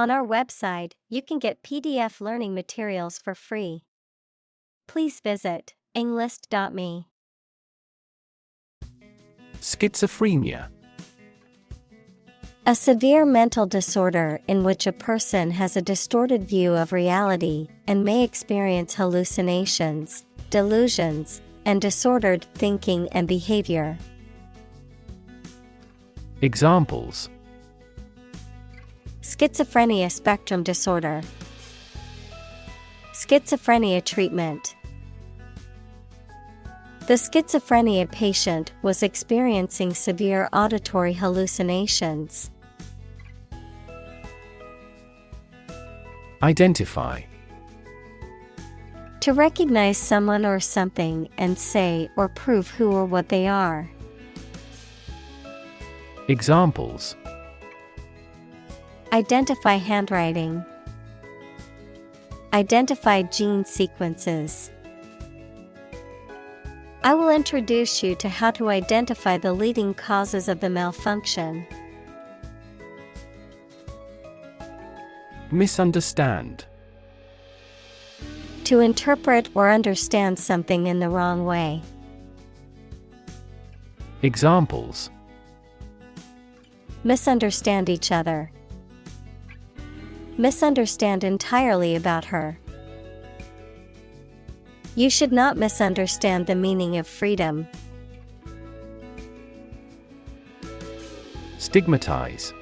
On our website, you can get PDF learning materials for free. Please visit englist.me. Schizophrenia. A severe mental disorder in which a person has a distorted view of reality and may experience hallucinations, delusions, and disordered thinking and behavior. Examples: Schizophrenia spectrum disorder. Schizophrenia treatment. The schizophrenia patient was experiencing severe auditory hallucinations. Identify. To recognize someone or something and say or prove who or what they are. Examples: Identify handwriting. Identify gene sequences. I will introduce you to how to identify the leading causes of the malfunction. Misunderstand. To interpret or understand something in the wrong way. Examples: Misunderstand each other. Misunderstand entirely about her. You should not misunderstand the meaning of freedom. Stigmatize.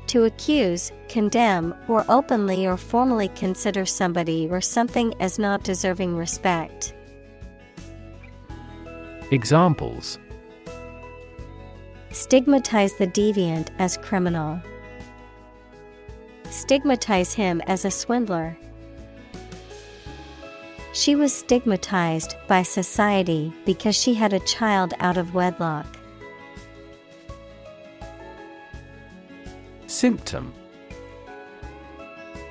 To accuse, condemn, or openly or formally consider somebody or something as not deserving respect. Examples: Stigmatize the deviant as criminal. Stigmatize him as a swindler. She was stigmatized by society because she had a child out of wedlock. Symptom.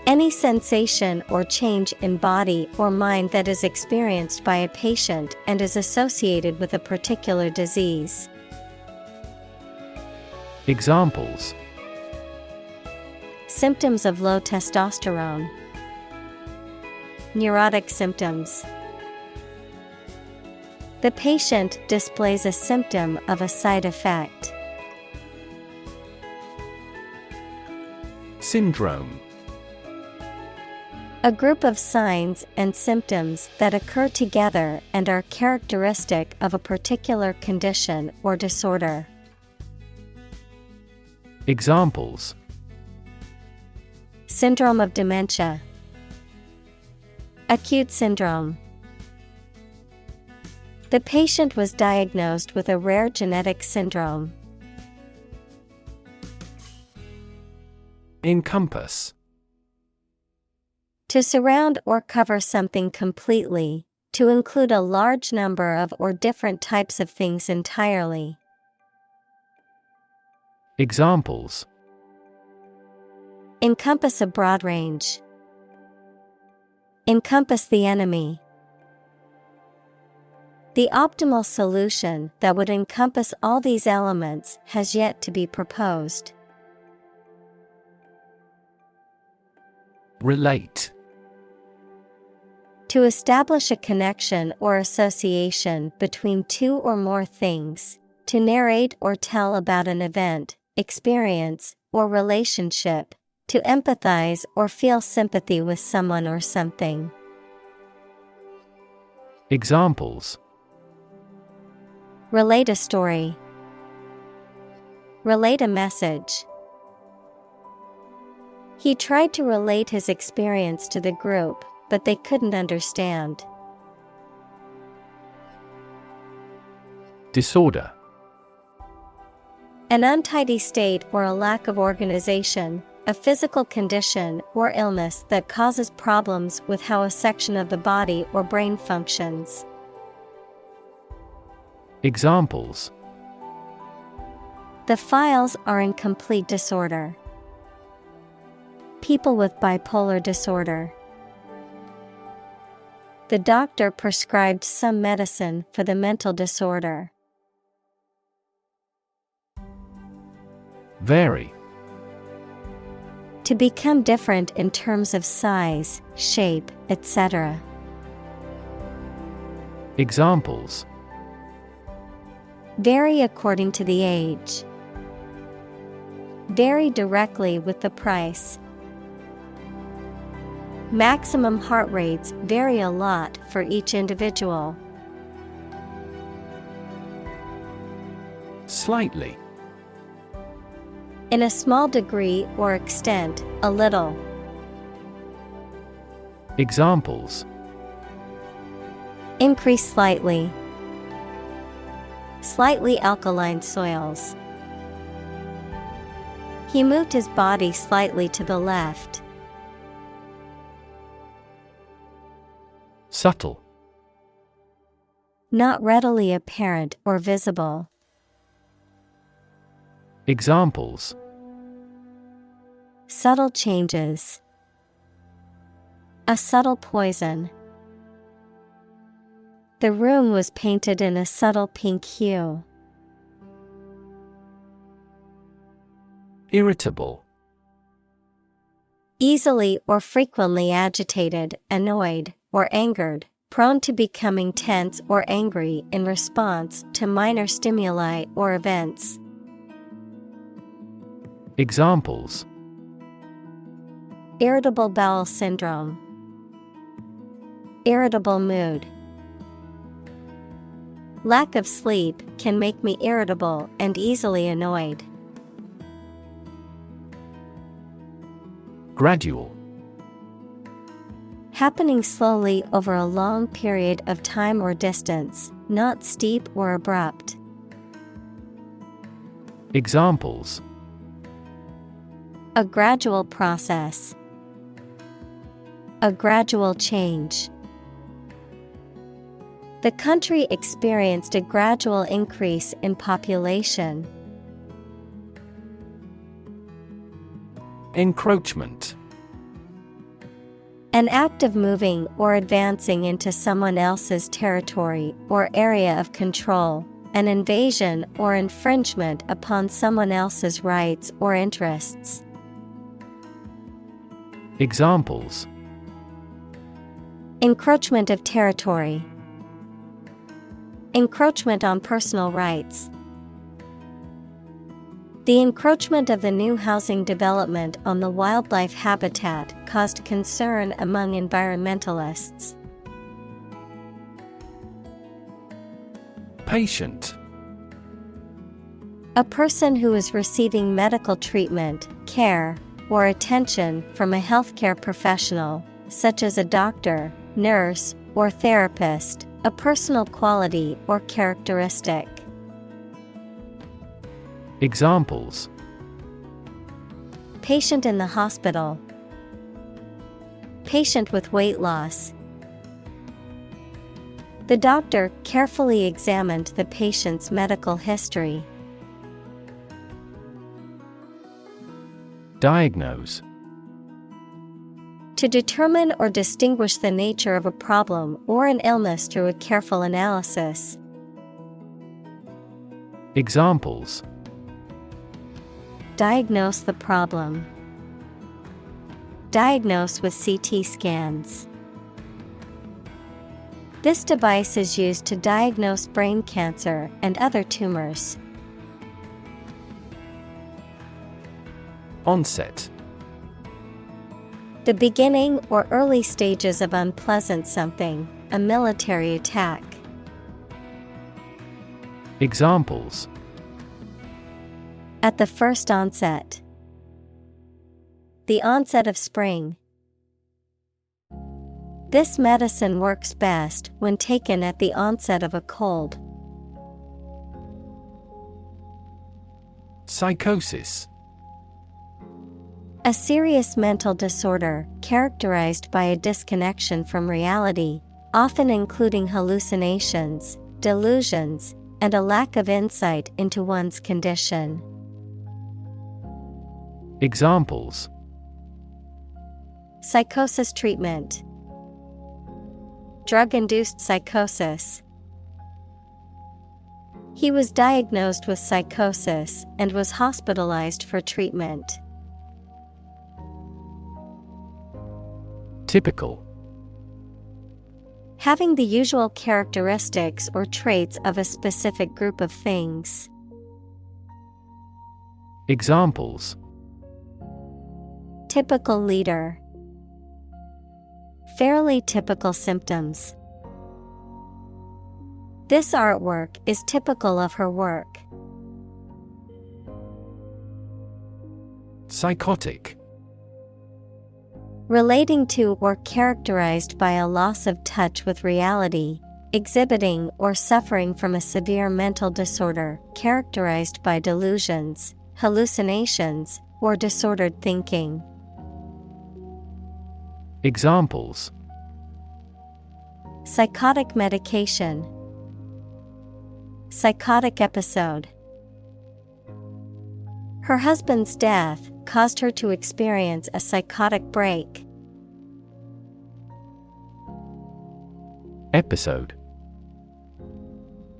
Any sensation or change in body or mind that is experienced by a patient and is associated with a particular disease. Examples: Symptoms of low testosterone. Neurotic symptoms. The patient displays a symptom of a side effect. Syndrome. A group of signs and symptoms that occur together and are characteristic of a particular condition or disorder. Examples: Syndrome of dementia. Acute syndrome. The patient was diagnosed with a rare genetic syndrome. Encompass. To surround or cover something completely, to include a large number of or different types of things entirely. Examples: Encompass a broad range. Encompass the enemy. The optimal solution that would encompass all these elements has yet to be proposed. Relate. To establish a connection or association between two or more things, to narrate or tell about an event, experience, or relationship, to empathize or feel sympathy with someone or something. Examples: Relate a story. Relate a message. He tried to relate his experience to the group, but they couldn't understand. Disorder. An untidy state or a lack of organization, a physical condition or illness that causes problems with how a section of the body or brain functions. Examples: The files are in complete disorder. People with bipolar disorder. The doctor prescribed some medicine for the mental disorder. Vary. To become different in terms of size, shape, etc. Examples: vary according to the age, vary directly with the price. Maximum heart rates vary a lot for each individual. Slightly. In a small degree or extent, a little. Examples: increase slightly, slightly alkaline soils. He moved his body slightly to the left. Subtle. Not readily apparent or visible. Examples: subtle changes, a subtle poison. The room was painted in a subtle pink hue. Irritable. Easily or frequently agitated, annoyed, or angered, prone to becoming tense or angry in response to minor stimuli or events. Examples: irritable bowel syndrome, irritable mood. Lack of sleep can make me irritable and easily annoyed. Gradual. Happening slowly over a long period of time or distance, not steep or abrupt. Examples: a gradual process, a gradual change. The country experienced a gradual increase in population. Encroachment. An act of moving or advancing into someone else's territory or area of control, an invasion or infringement upon someone else's rights or interests. Examples: encroachment of territory, encroachment on personal rights. The encroachment of the new housing development on the wildlife habitat caused concern among environmentalists. Patient. A person who is receiving medical treatment, care, or attention from a healthcare professional, such as a doctor, nurse, or therapist, a personal quality or characteristic. Examples: patient in the hospital, patient with weight loss. The doctor carefully examined the patient's medical history. Diagnose. To determine or distinguish the nature of a problem or an illness through a careful analysis. Examples: diagnose the problem, diagnose with CT scans. This device is used to diagnose brain cancer and other tumors. Onset. The beginning or early stages of unpleasant something, a military attack. Examples: at the first onset, the onset of spring. This medicine works best when taken at the onset of a cold. Psychosis. A serious mental disorder characterized by a disconnection from reality, often including hallucinations, delusions, and a lack of insight into one's condition. Examples: psychosis treatment, drug-induced psychosis. He was diagnosed with psychosis and was hospitalized for treatment. Typical. Having the usual characteristics or traits of a specific group of things. Examples: Typical leader. Fairly typical symptoms. This artwork is typical of her work. Psychotic. Relating to or characterized by a loss of touch with reality, exhibiting or suffering from a severe mental disorder characterized by delusions, hallucinations, or disordered thinking. Examples: Psychotic medication. Psychotic episode. Her husband's death caused her to experience a psychotic break. Episode.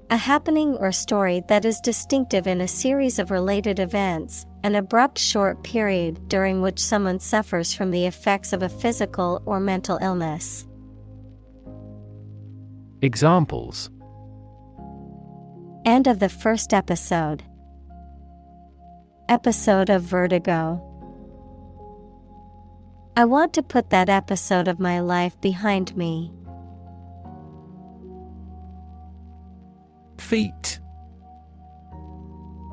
A happening or story that is distinctive in a series of related events, an abrupt short period during which someone suffers from the effects of a physical or mental illness. Examples: End of the first episode. Episode of vertigo. I want to put that episode of my life behind me. Feat.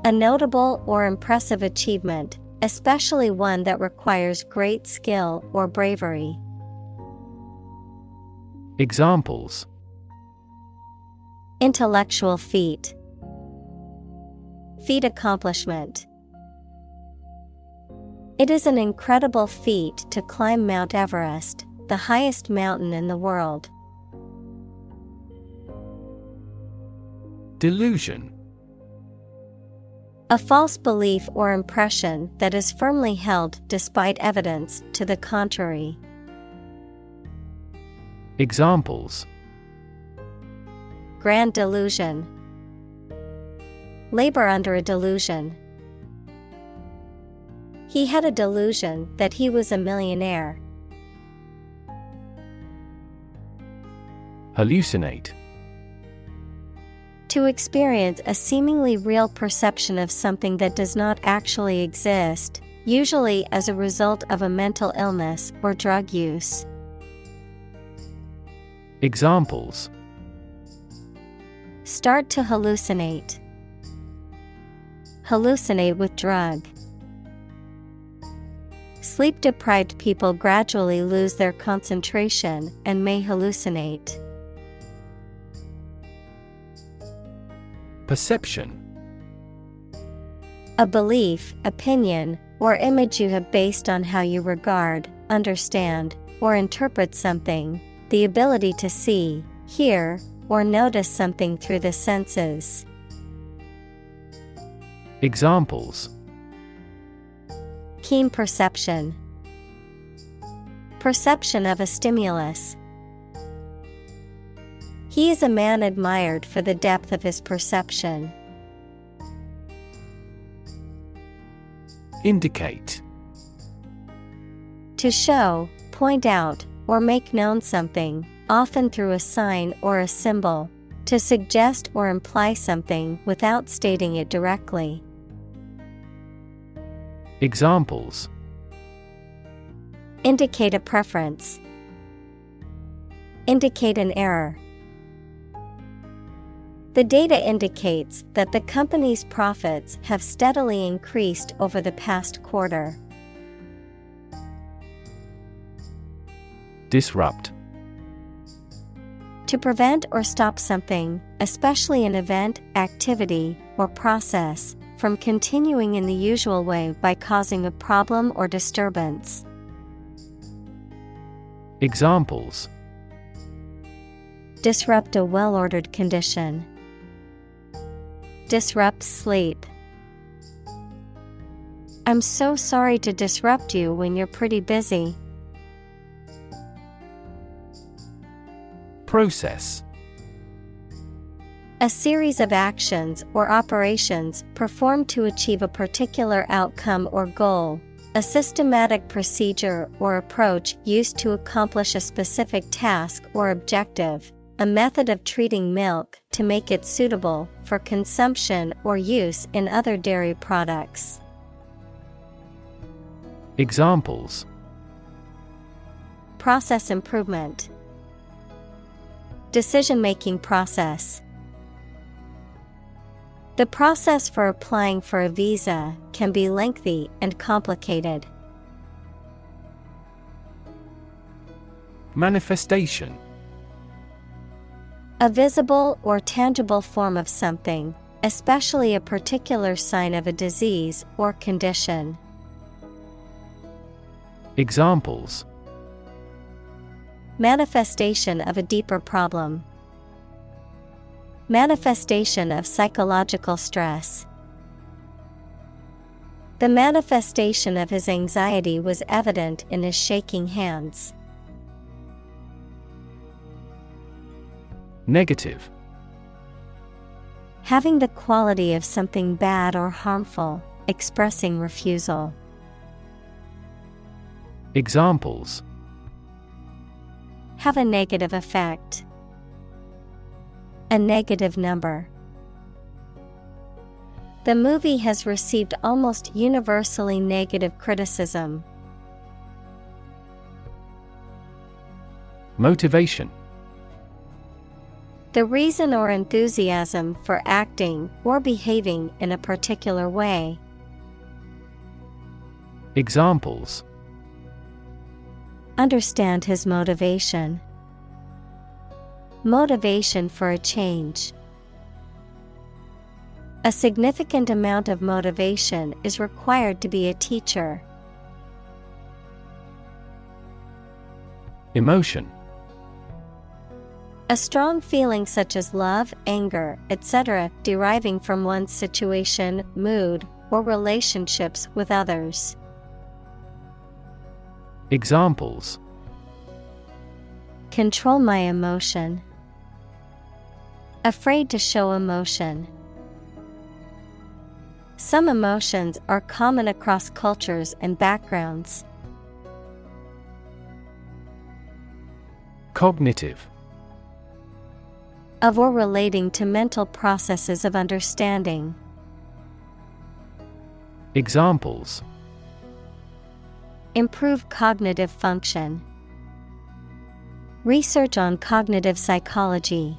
A notable or impressive achievement, especially one that requires great skill or bravery. Examples: Intellectual feat. Feat accomplishment. It is an incredible feat to climb Mount Everest, the highest mountain in the world. Delusion. A false belief or impression that is firmly held despite evidence to the contrary. Examples: Grand delusion. Labor under a delusion. He had a delusion that he was a millionaire. Hallucinate. To experience a seemingly real perception of something that does not actually exist, usually as a result of a mental illness or drug use. Examples: Start to hallucinate. Hallucinate with drug. Sleep-deprived people gradually lose their concentration and may hallucinate. Perception. A belief, opinion, or image you have based on how you regard, understand, or interpret something, the ability to see, hear, or notice something through the senses. Examples: Keen perception. Perception of a stimulus. He is a man admired for the depth of his perception. Indicate. To show, point out, or make known something, often through a sign or a symbol, to suggest or imply something without stating it directly. Examples: Indicate a preference. Indicate an error. The data indicates that the company's profits have steadily increased over the past quarter. Disrupt. To prevent or stop something, especially an event, activity, or process, from continuing in the usual way by causing a problem or disturbance. Examples: Disrupt a well-ordered condition. Disrupt sleep. I'm so sorry to disrupt you when you're pretty busy. Process. A series of actions or operations performed to achieve a particular outcome or goal, A systematic procedure or approach used to accomplish a specific task or objective, a method of treating milk to make it suitable for consumption or use in other dairy products. Examples: Process improvement. Decision-making process. The process for applying for a visa can be lengthy and complicated. Manifestation. A visible or tangible form of something, especially a particular sign of a disease or condition. Examples: Manifestation of a deeper problem. Manifestation of psychological stress. The manifestation of his anxiety was evident in his shaking hands. Negative. Having the quality of something bad or harmful, expressing refusal. Examples: Have a negative effect. A negative number. The movie has received almost universally negative criticism. Motivation. The reason or enthusiasm for acting or behaving in a particular way. Examples: Understand his motivation. Motivation for a change. A significant amount of motivation is required to be a teacher. Emotion. A strong feeling such as love, anger, etc., deriving from one's situation, mood, or relationships with others. Examples: Control my emotion. Afraid to show emotion. Some emotions are common across cultures and backgrounds. Cognitive. Of or relating to mental processes of understanding. Examples: Improve cognitive function. Research on cognitive psychology.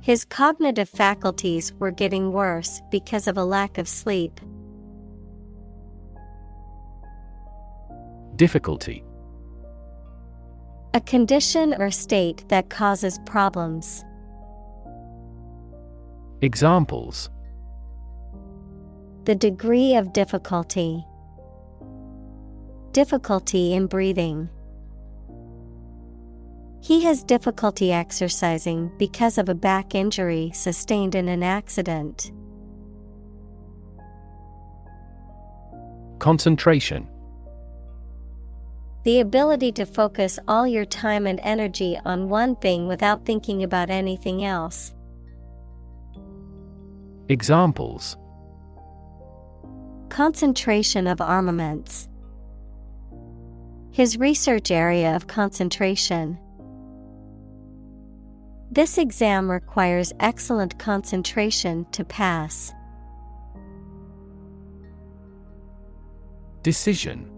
His cognitive faculties were getting worse because of a lack of sleep. Difficulty. A condition or state that causes problems. Examples: The degree of difficulty. Difficulty in breathing. He has difficulty exercising because of a back injury sustained in an accident. Concentration. The ability to focus all your time and energy on one thing without thinking about anything else. Examples: Concentration of armaments. His research area of concentration. This exam requires excellent concentration to pass. Decision.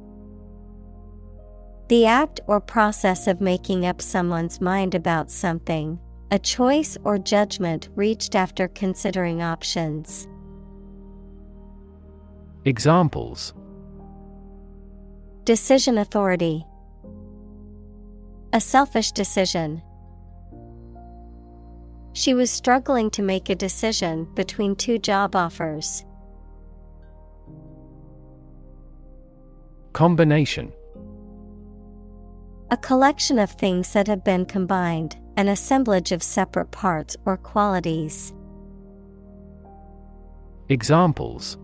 The act or process of making up someone's mind about something, a choice or judgment reached after considering options. Examples: Decision authority. A selfish decision. She was struggling to make a decision between two job offers. Combination. A collection of things that have been combined, an assemblage of separate parts or qualities. Examples: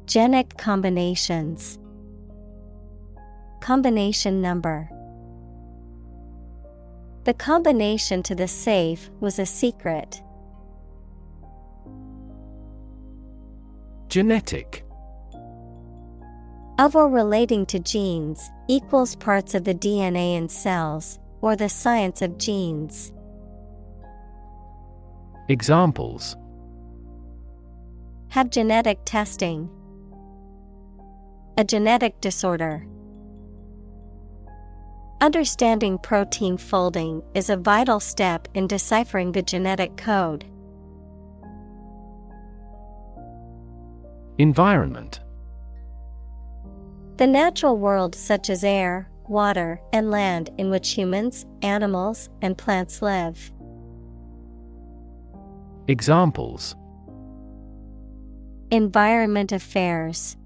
Genic combinations. Combination number. The combination to the safe was a secret. Genetic. Of or relating to genes, equals parts of the DNA in cells, or the science of genes. Examples: Have genetic testing. A genetic disorder. Understanding protein folding is a vital step in deciphering the genetic code. Environment. The natural world such as air, water, and land in which humans, animals, and plants live. Examples: Environment affairs.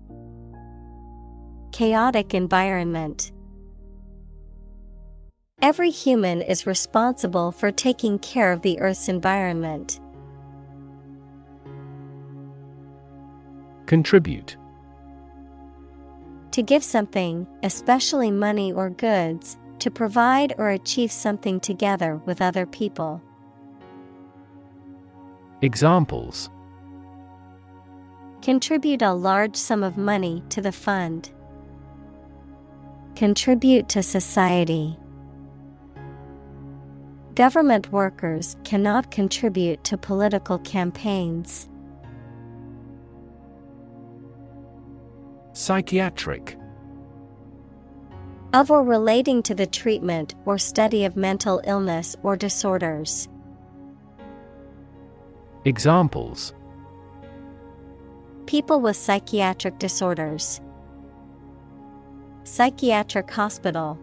Chaotic environment. Every human is responsible for taking care of the Earth's environment. Contribute. To give something, especially money or goods, to provide or achieve something together with other people. Examples: Contribute a large sum of money to the fund. Contribute to society. Government workers cannot contribute to political campaigns. Psychiatric. Of or relating to the treatment or study of mental illness or disorders. Examples: People with psychiatric disorders. Psychiatric hospital.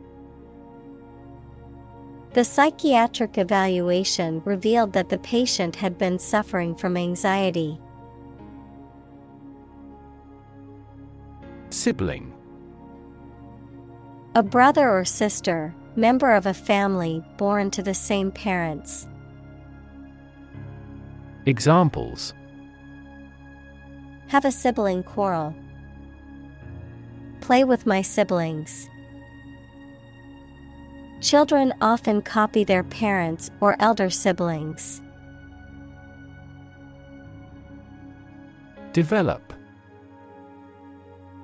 The psychiatric evaluation revealed that the patient had been suffering from anxiety. Sibling. A brother or sister, member of a family born to the same parents. Examples: Have a sibling quarrel. Play with my siblings. Children often copy their parents or elder siblings. Develop.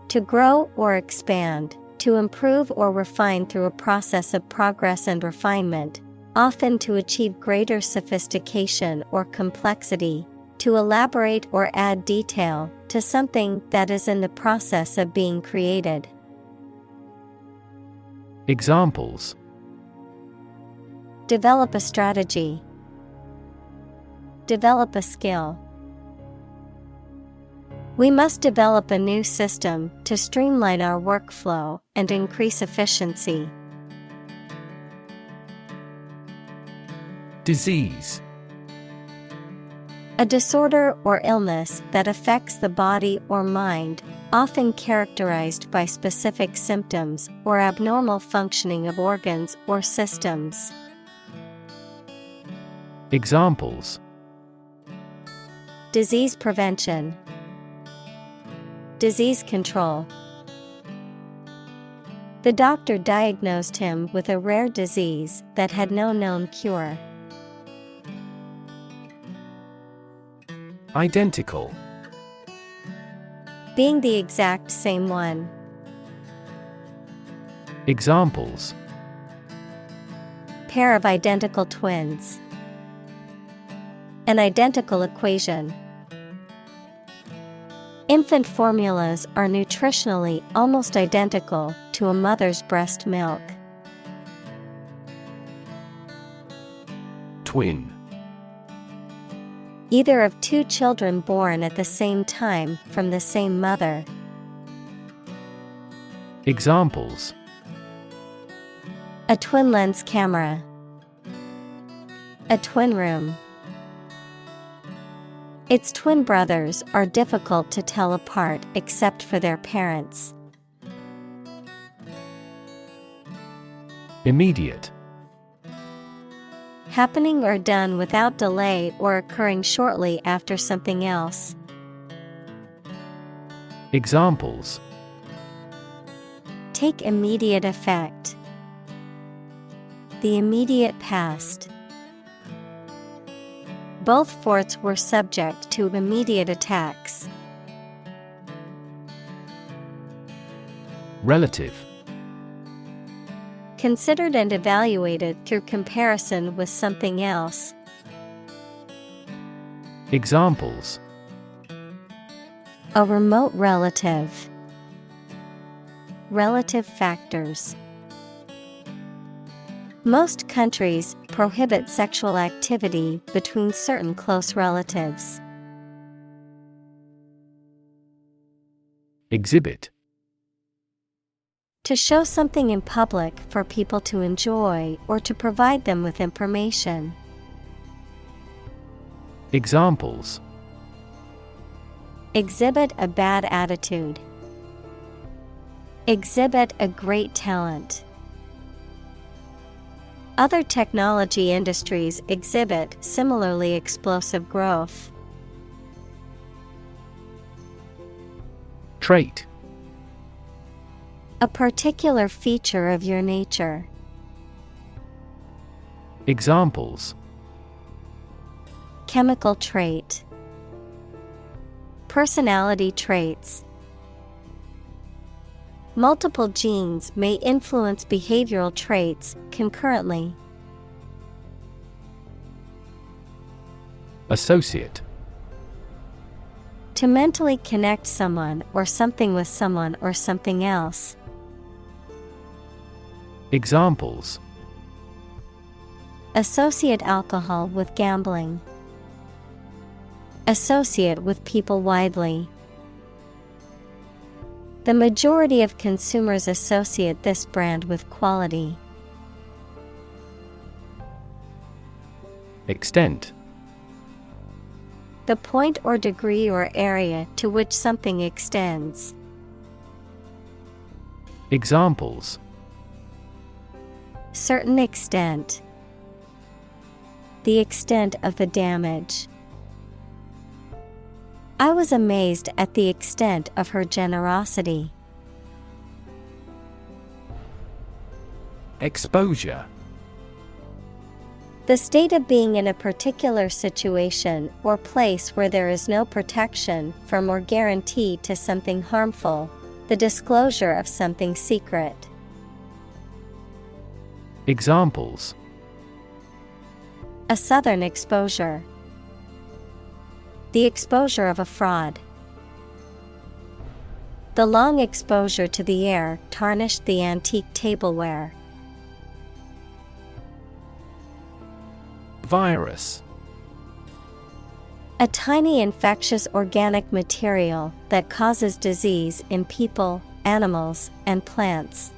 To grow or expand, to improve or refine through a process of progress and refinement, often to achieve greater sophistication or complexity, to elaborate or add detail to something that is in the process of being created. Examples: Develop a strategy. Develop a skill. We must develop a new system to streamline our workflow and increase efficiency. Disease. A disorder or illness that affects the body or mind, often characterized by specific symptoms or abnormal functioning of organs or systems. Examples: Disease prevention. Disease control. The doctor diagnosed him with a rare disease that had no known cure. Identical. Being the exact same one. Examples: Pair of identical twins. An identical equation. Infant formulas are nutritionally almost identical to a mother's breast milk. Twin. Either of two children born at the same time from the same mother. Examples: A twin lens camera. A twin room. Its twin brothers are difficult to tell apart except for their parents. Immediate. Happening or done without delay or occurring shortly after something else. Examples: Take immediate effect. The immediate past. Both forts were subject to immediate attacks. Relative. Considered and evaluated through comparison with something else. Examples: A remote relative. Relative factors. Most countries prohibit sexual activity between certain close relatives. Exhibit. To show something in public for people to enjoy or to provide them with information. Examples: Exhibit a bad attitude. Exhibit a great talent. Other technology industries exhibit similarly explosive growth. Trait. A particular feature of your nature. Examples: Chemical trait. Personality traits. Multiple genes may influence behavioral traits concurrently. Associate. To mentally connect someone or something with someone or something else. Examples: Associate alcohol with gambling. Associate with people widely. The majority of consumers associate this brand with quality. Extent. The point or degree or area to which something extends. Examples: Certain extent. The extent of the damage. I was amazed at the extent of her generosity. Exposure. The state of being in a particular situation or place where there is no protection from or guarantee to something harmful, the disclosure of something secret. Examples: A southern exposure. The exposure of a fraud. The long exposure to the air tarnished the antique tableware. Virus. A tiny infectious organic material that causes disease in people, animals, and plants.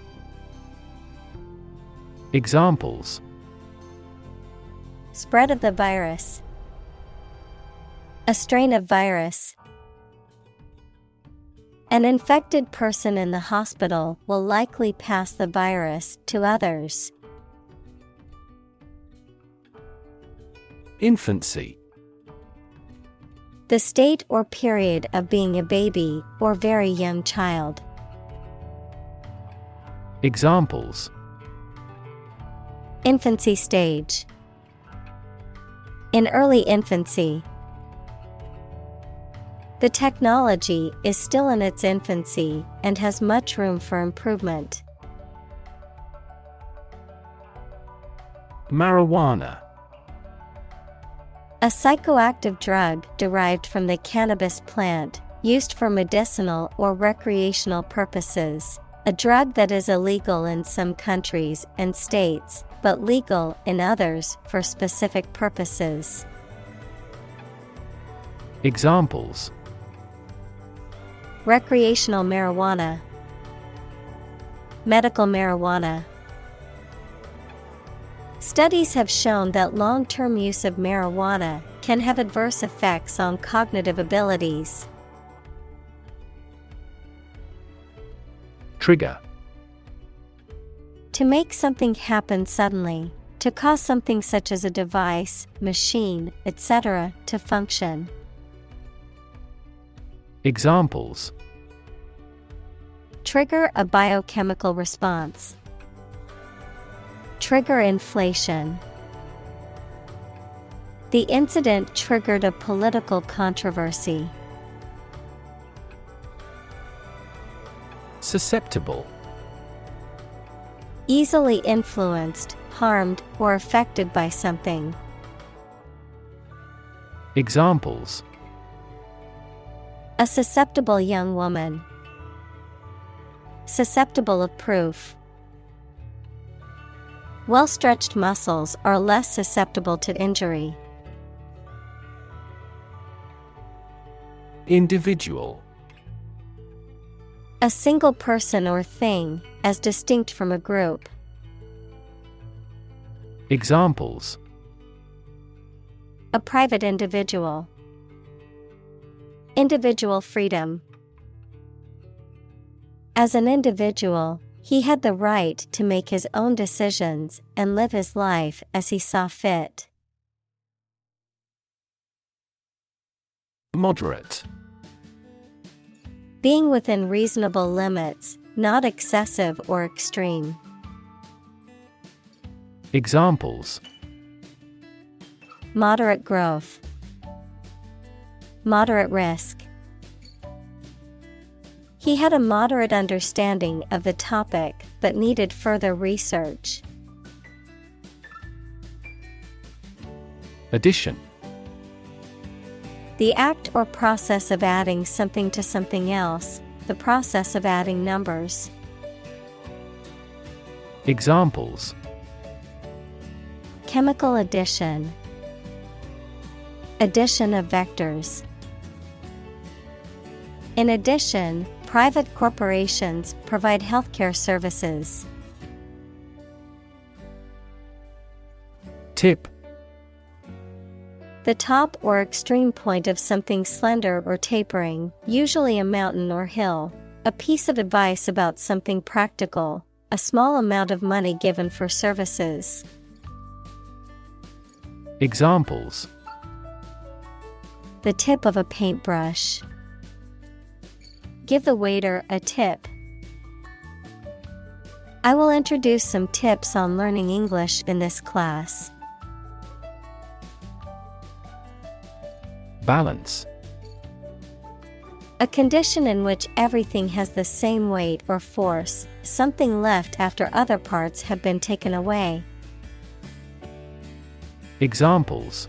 Examples: Spread of the virus. A strain of virus. An infected person in the hospital will likely pass the virus to others. Infancy. The state or period of being a baby or very young child. Examples: Infancy stage. In early infancy. The technology is still in its infancy and has much room for improvement. Marijuana. A psychoactive drug derived from the cannabis plant, used for medicinal or recreational purposes. A drug that is illegal in some countries and states, but legal in others for specific purposes. Examples: Recreational marijuana. Medical marijuana. Studies have shown that long-term use of marijuana can have adverse effects on cognitive abilities. Trigger. To make something happen suddenly, to cause something such as a device, machine, etc., to function. Examples: Trigger a biochemical response. Trigger inflation. The incident triggered a political controversy. Susceptible. Easily influenced, harmed, or affected by something. Examples: A susceptible young woman. Susceptible of proof. Well-stretched muscles are less susceptible to injury. Individual. A single person or thing, as distinct from a group. Examples: A private individual. Individual freedom. As an individual, he had the right to make his own decisions and live his life as he saw fit. Moderate. Being within reasonable limits, not excessive or extreme. Examples: Moderate growth. Moderate risk. He had a moderate understanding of the topic but needed further research. Addition. The act or process of adding something to something else, the process of adding numbers. Examples: Chemical addition. Addition of vectors. In addition, private corporations provide healthcare services. Tip. The top or extreme point of something slender or tapering, usually a mountain or hill. A piece of advice about something practical, a small amount of money given for services. Examples: The tip of a paintbrush. Give the waiter a tip. I will introduce some tips on learning English in this class. Balance. A condition in which everything has the same weight or force, something left after other parts have been taken away. Examples: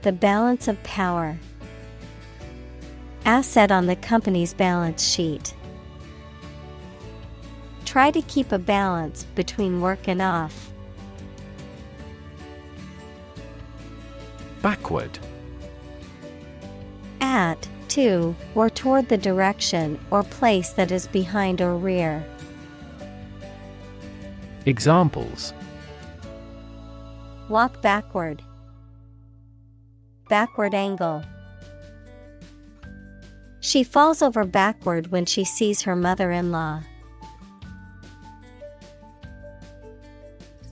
The balance of power. Asset on the company's balance sheet. Try to keep a balance between work and off. Backward. At, to, or toward the direction or place that is behind or rear. Examples: Walk backward. Backward angle. She falls over backward when she sees her mother-in-law.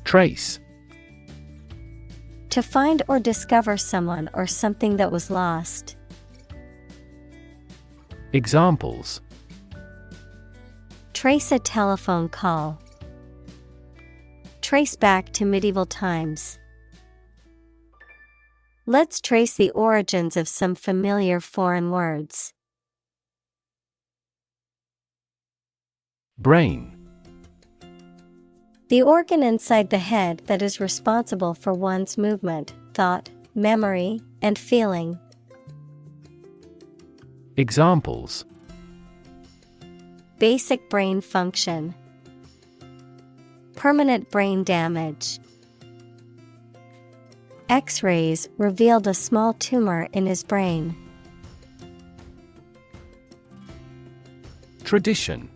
Trace. To find or discover someone or something that was lost. Examples: Trace a telephone call. Trace back to medieval times. Let's trace the origins of some familiar foreign words. Brain. The organ inside the head that is responsible for one's movement, thought, memory, and feeling. Examples: Basic brain function. Permanent brain damage. X-rays revealed a small tumor in his brain. Tradition.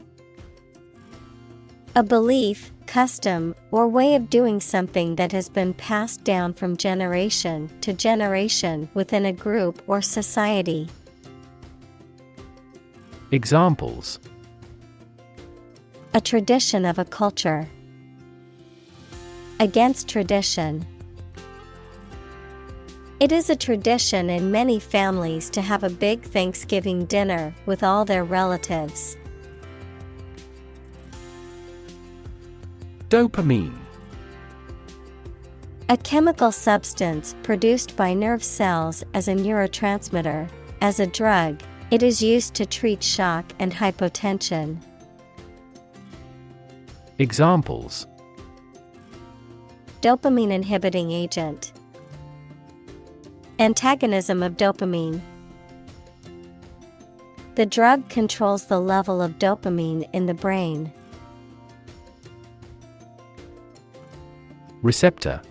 A belief, custom, or way of doing something that has been passed down from generation to generation within a group or society. Examples: A tradition of a culture. Against tradition. It is a tradition in many families to have a big Thanksgiving dinner with all their relatives. Dopamine. A chemical substance produced by nerve cells as a neurotransmitter. As a drug, it is used to treat shock and hypotension. Examples: dopamine inhibiting agent. Antagonism of dopamine. The drug controls the level of dopamine in the brain. Receptor.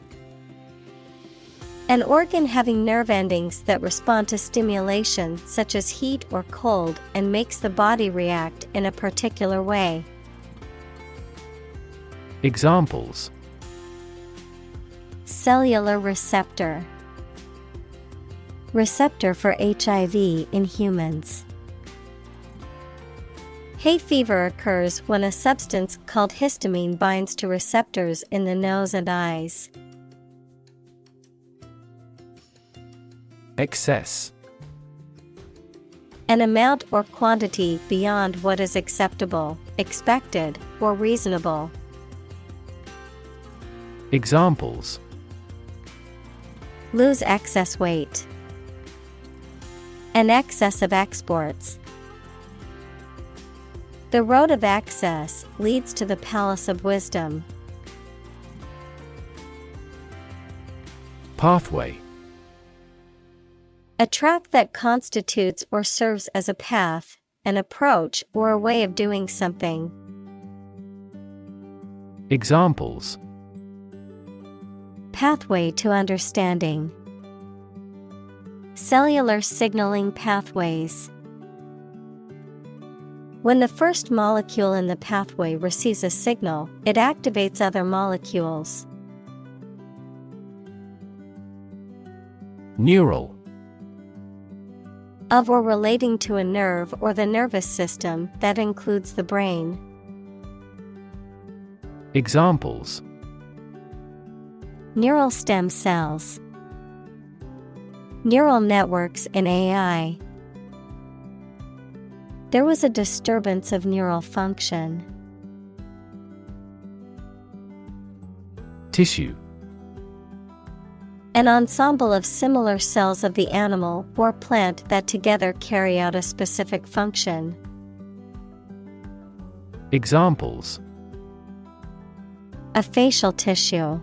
An organ having nerve endings that respond to stimulation such as heat or cold and makes the body react in a particular way. Examples: cellular receptor. Receptor for HIV in humans. Hay fever occurs when a substance called histamine binds to receptors in the nose and eyes. Excess. An amount or quantity beyond what is acceptable, expected, or reasonable. Examples: lose excess weight. An excess of exports. The road of access leads to the palace of wisdom. Pathway. A track that constitutes or serves as a path, an approach or a way of doing something. Examples: pathway to understanding. Cellular signaling pathways. When the first molecule in the pathway receives a signal, it activates other molecules. Neural. Of or relating to a nerve or the nervous system that includes the brain. Examples: neural stem cells. Neural networks in AI. There was a disturbance of neural function. Tissue. An ensemble of similar cells of the animal or plant that together carry out a specific function. Examples: a facial tissue.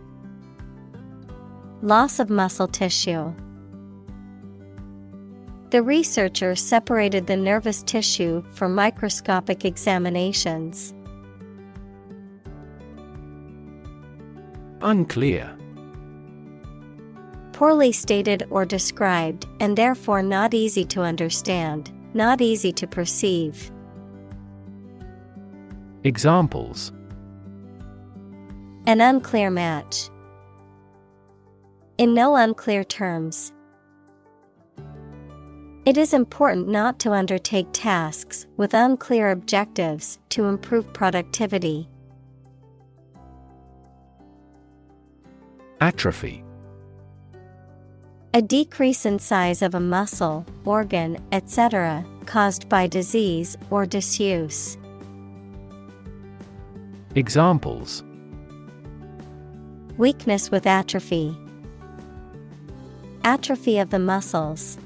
Loss of muscle tissue. The researcher separated the nervous tissue for microscopic examinations. Unclear. Poorly stated or described, and therefore not easy to understand, not easy to perceive. Examples: an unclear match. In no unclear terms. It is important not to undertake tasks with unclear objectives to improve productivity. Atrophy. A decrease in size of a muscle, organ, etc., caused by disease or disuse. Examples: weakness with atrophy. Atrophy of the muscles.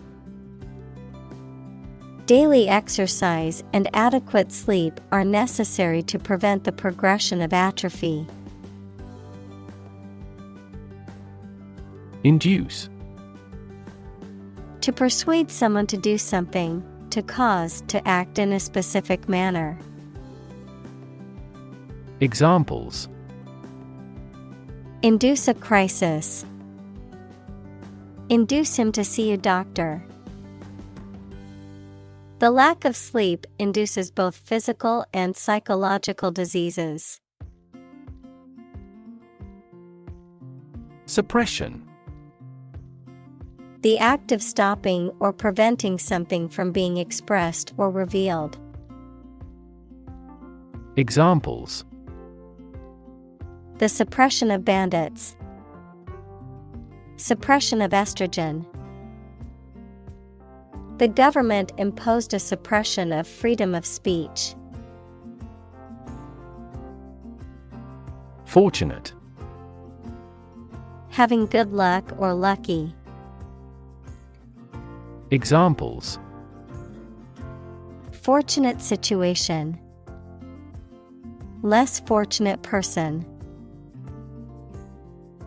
Daily exercise and adequate sleep are necessary to prevent the progression of atrophy. Induce. To persuade someone to do something, to cause to act in a specific manner. Examples: induce a crisis. Induce him to see a doctor. The lack of sleep induces both physical and psychological diseases. Suppression. The act of stopping or preventing something from being expressed or revealed. Examples: the suppression of bandits. Suppression of estrogen. The government imposed a suppression of freedom of speech. Fortunate. Having good luck or lucky. Examples: fortunate situation. less fortunate person.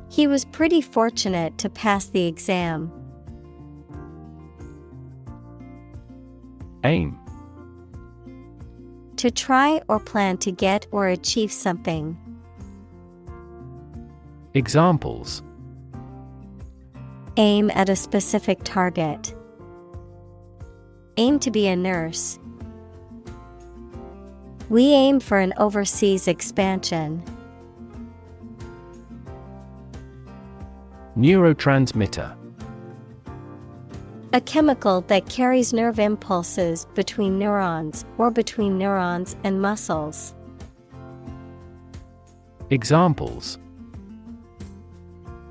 He was pretty fortunate to pass the exam. Aim. To try or plan to get or achieve something. Examples: Aim at a specific target. Aim to be a nurse. We aim for an overseas expansion. Neurotransmitter. A chemical that carries nerve impulses between neurons or between neurons and muscles. Examples: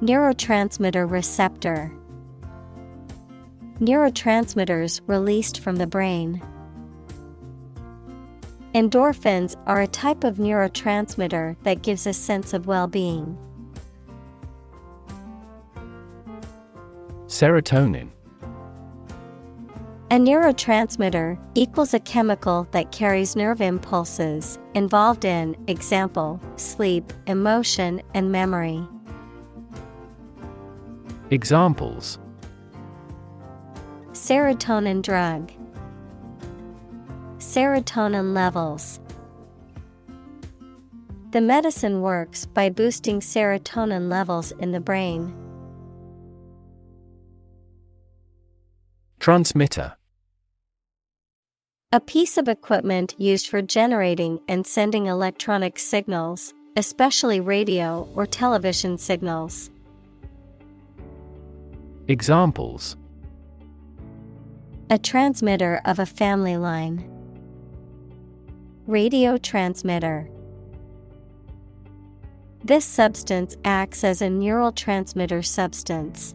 Neurotransmitter receptor. Neurotransmitters released from the brain. Endorphins are a type of neurotransmitter that gives a sense of well-being. Serotonin. A neurotransmitter equals a chemical that carries nerve impulses involved in, example, sleep, emotion, and memory. Examples: Serotonin drug. Serotonin levels. The medicine works by boosting serotonin levels in the brain. Transmitter. A piece of equipment used for generating and sending electronic signals, especially radio or television signals. Examples: A transmitter of a family line. Radio transmitter. This substance acts as a neurotransmitter substance.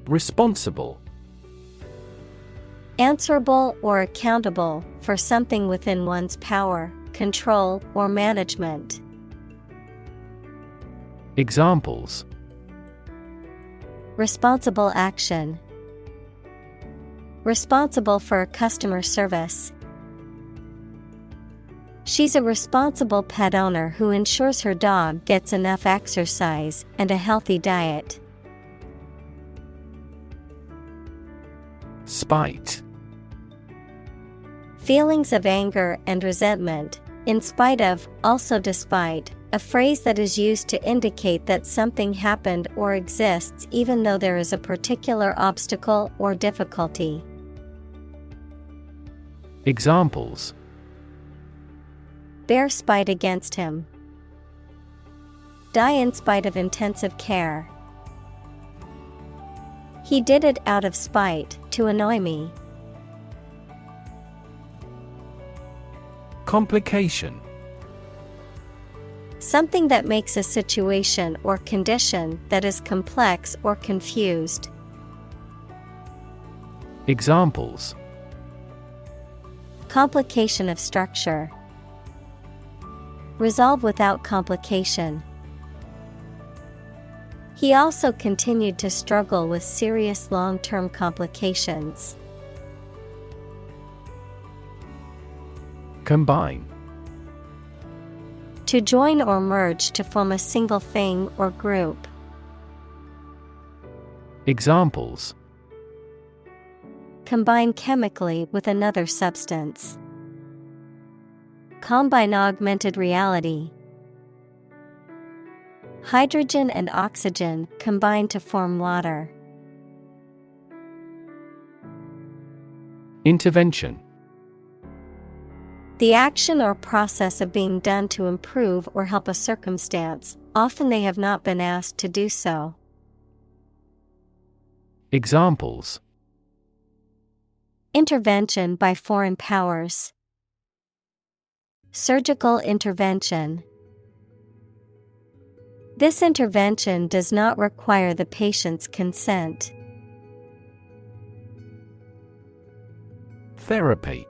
Responsible. Answerable or accountable for something within one's power, control, or management. Examples: Responsible action. Responsible for customer service. She's a responsible pet owner who ensures her dog gets enough exercise and a healthy diet. Spite. Feelings of anger and resentment, in spite of, also despite, a phrase that is used to indicate that something happened or exists even though there is a particular obstacle or difficulty. Examples: Bear spite against him. Die in spite of intensive care. He did it out of spite, to annoy me. Complication. Something that makes a situation or condition that is complex or confused. Examples: Complication of structure. Resolve without complication. He also continued to struggle with serious long-term complications. Combine. To join or merge to form a single thing or group. Examples: Combine chemically with another substance. Combine augmented reality. Hydrogen and oxygen combine to form water. Intervention. The action or process of being done to improve or help a circumstance, often they have not been asked to do so. Examples: Intervention by foreign powers. Surgical intervention. This intervention does not require the patient's consent. Therapy.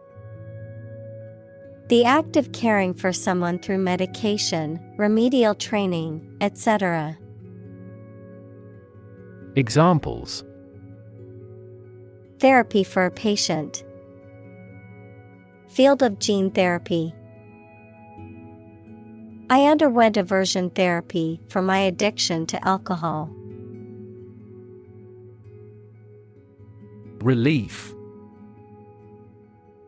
The act of caring for someone through medication, remedial training, etc. Examples: Therapy for a patient. Field of gene therapy. I underwent aversion therapy for my addiction to alcohol. Relief.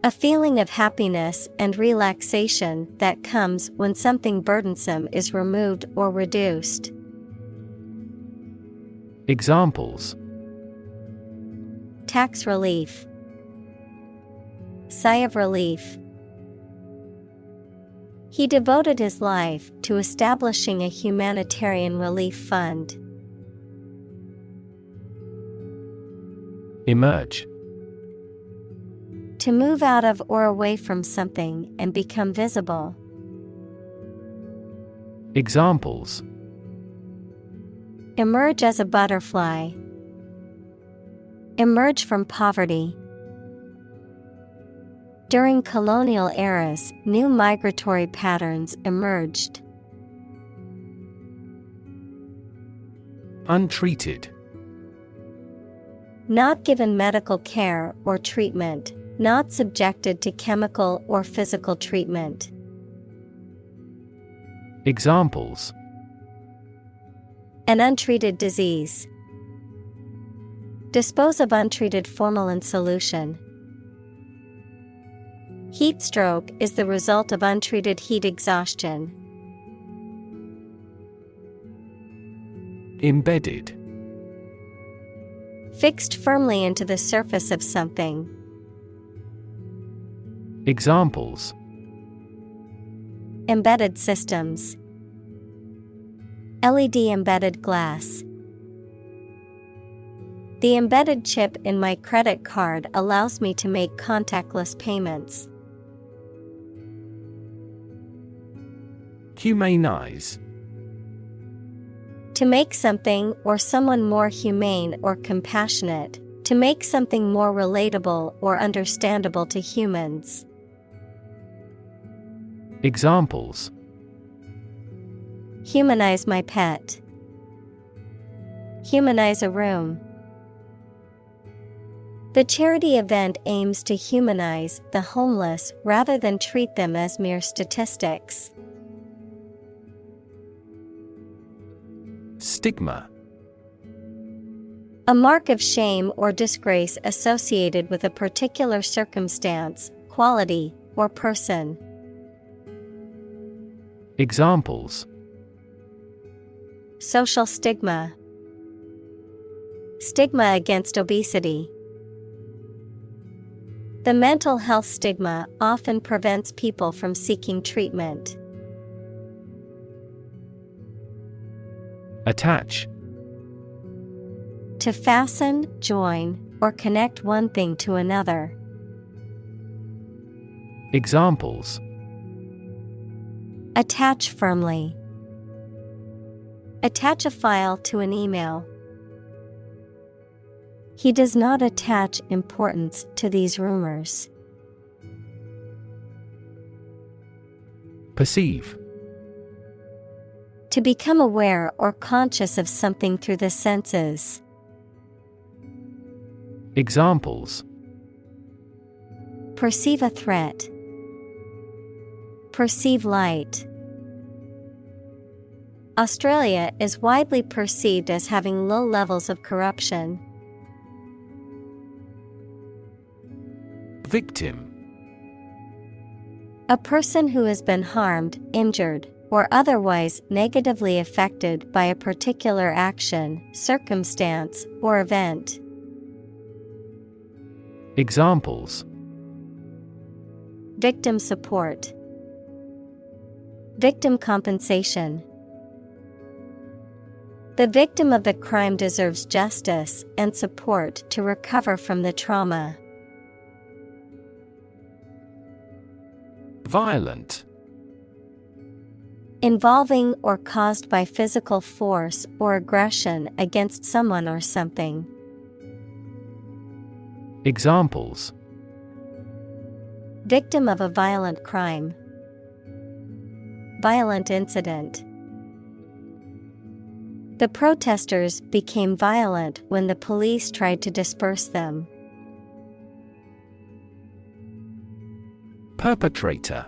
A feeling of happiness and relaxation that comes when something burdensome is removed or reduced. Examples: Tax relief. Sigh of relief. He devoted his life to establishing a humanitarian relief fund. Emerge. To move out of or away from something and become visible. Examples: Emerge as a butterfly. Emerge from poverty. During colonial eras, new migratory patterns emerged. Untreated. Not given medical care or treatment, not subjected to chemical or physical treatment. Examples: An untreated disease. Dispose of untreated formalin solution. Heat stroke is the result of untreated heat exhaustion. Embedded. Fixed firmly into the surface of something. Examples: Embedded systems. LED embedded glass. The embedded chip in my credit card allows me to make contactless payments. Humanize. To make something or someone more humane or compassionate, to make something more relatable or understandable to humans. Examples: Humanize my pet. Humanize a room. The charity event aims to humanize the homeless rather than treat them as mere statistics. Stigma. A mark of shame or disgrace associated with a particular circumstance, quality, or person. Examples: Social stigma. Stigma against obesity. The mental health stigma often prevents people from seeking treatment. Attach. To fasten, join, or connect one thing to another. Examples: Attach firmly. Attach a file to an email. He does not attach importance to these rumors. Perceive. To become aware or conscious of something through the senses. Examples: Perceive a threat. Perceive light. Australia is widely perceived as having low levels of corruption. Victim. A person who has been harmed, injured, or otherwise negatively affected by a particular action, circumstance, or event. Examples: Victim support. Victim compensation. The victim of the crime deserves justice and support to recover from the trauma. Violent. Involving or caused by physical force or aggression against someone or something. Examples: Victim of a violent crime. Violent incident. The protesters became violent when the police tried to disperse them. Perpetrator.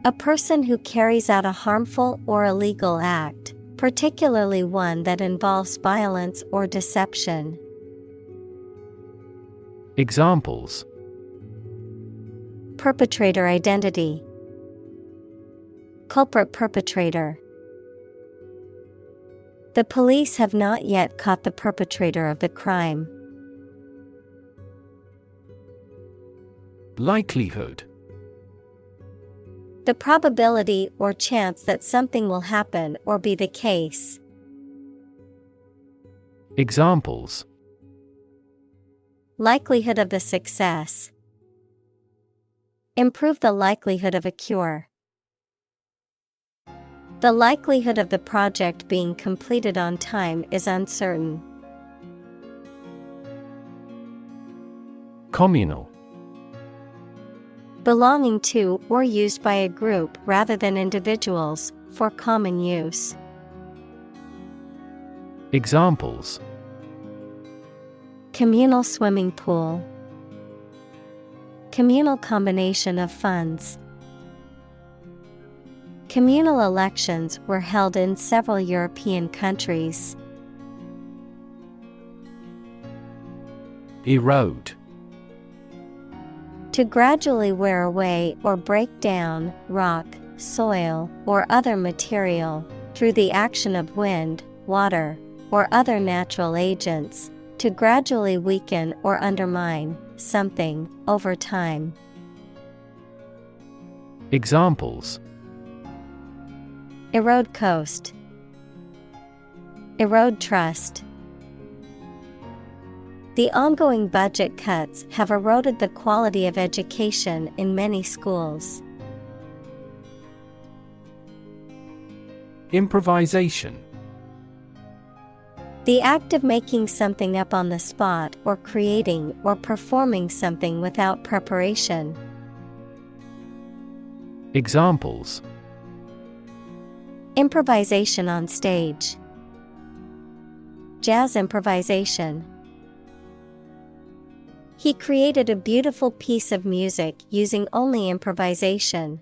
A person who carries out a harmful or illegal act, particularly one that involves violence or deception. Examples: Perpetrator identity. Culprit perpetrator. The police have not yet caught the perpetrator of the crime. Likelihood. The probability or chance that something will happen or be the case. Examples: Likelihood of the success. Improve the likelihood of a cure. The likelihood of the project being completed on time is uncertain. Communal. Belonging to or used by a group rather than individuals, for common use. Examples: Communal swimming pool. Communal combination of funds. Communal elections were held in several European countries. Erode. To gradually wear away or break down rock, soil, or other material, through the action of wind, water, or other natural agents, to gradually weaken or undermine something over time. Examples: Erode coast. Erode trust. The ongoing budget cuts have eroded the quality of education in many schools. Improvisation. The act of making something up on the spot or creating or performing something without preparation. Examples: Improvisation on stage. Jazz improvisation. He created a beautiful piece of music using only improvisation.